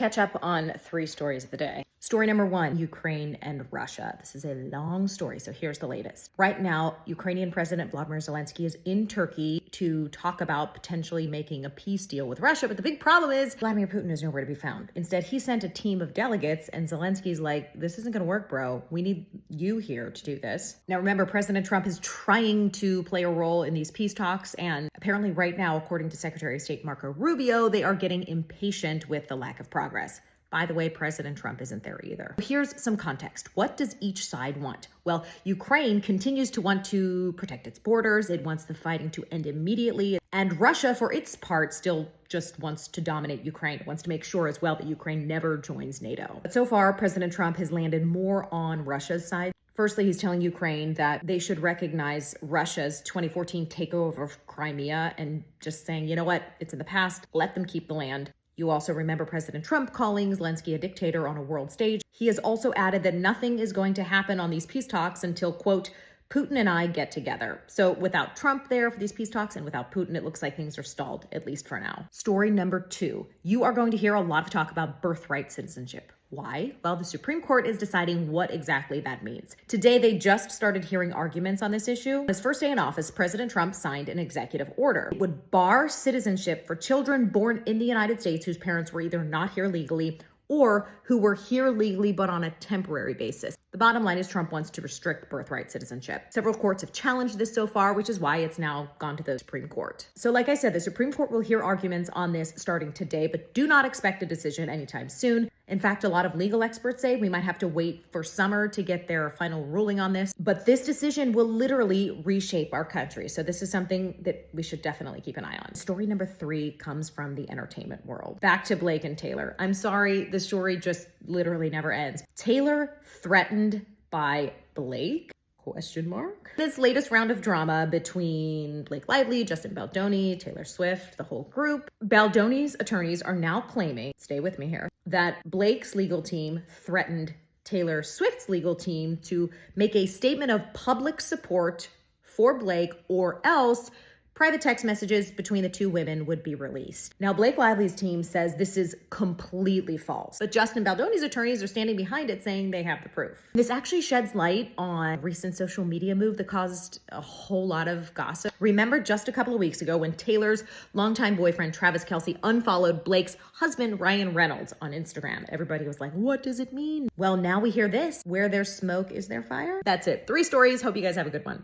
catch up on 3 stories of the day. Story number 1, Ukraine and Russia. This is a long story, so here's the latest. Right now, Ukrainian President Vladimir Zelensky is in Turkey to talk about potentially making a peace deal with Russia, but the big problem is Vladimir Putin is nowhere to be found. Instead, he sent a team of delegates, and Zelensky's like, this isn't going to work, bro. We need you here to do this. Now, remember, President Trump is trying to play a role in these peace talks, and apparently right now, according to Secretary of State Marco Rubio, they are getting impatient with the lack of progress. By the way, President Trump isn't there either. Here's some context. What does each side want? Well, Ukraine continues to want to protect its borders. It wants the fighting to end immediately. And Russia, for its part, still just wants to dominate Ukraine. It wants to make sure as well that Ukraine never joins NATO. But so far, President Trump has landed more on Russia's side. Firstly, he's telling Ukraine that they should recognize Russia's 2014 takeover of Crimea and just saying, you know what, it's in the past, let them keep the land. You also remember President Trump calling Zelensky a dictator on a world stage. He has also added that nothing is going to happen on these peace talks until, quote, Putin and I get together. So without Trump there for these peace talks and without Putin, it looks like things are stalled, at least for now. Story number 2. You are going to hear a lot of talk about birthright citizenship. Why? Well, the Supreme Court is deciding what exactly that means. Today, they just started hearing arguments on this issue. On his first day in office, President Trump signed an executive order. It would bar citizenship for children born in the United States whose parents were either not here legally or who were here legally but on a temporary basis. The bottom line is Trump wants to restrict birthright citizenship. Several courts have challenged this so far, which is why it's now gone to the Supreme Court. So like I said, the Supreme Court will hear arguments on this starting today, but do not expect a decision anytime soon. In fact, a lot of legal experts say we might have to wait for summer to get their final ruling on this. But this decision will literally reshape our country. So this is something that we should definitely keep an eye on. Story number 3 comes from the entertainment world. Back to Blake and Taylor. I'm sorry, the story just literally never ends. Taylor threatened by Blake? ? This latest round of drama between Blake Lively, Justin Baldoni, Taylor Swift, the whole group. Baldoni's attorneys are now claiming, stay with me here, that Blake's legal team threatened Taylor Swift's legal team to make a statement of public support for Blake or else private text messages between the two women would be released. Now, Blake Lively's team says this is completely false, but Justin Baldoni's attorneys are standing behind it saying they have the proof. This actually sheds light on a recent social media move that caused a whole lot of gossip. Remember just a couple of weeks ago when Taylor's longtime boyfriend, Travis Kelce, unfollowed Blake's husband, Ryan Reynolds, on Instagram. Everybody was like, what does it mean? Well, now we hear this. Where there's smoke, is there fire? That's it. 3 stories. Hope you guys have a good one.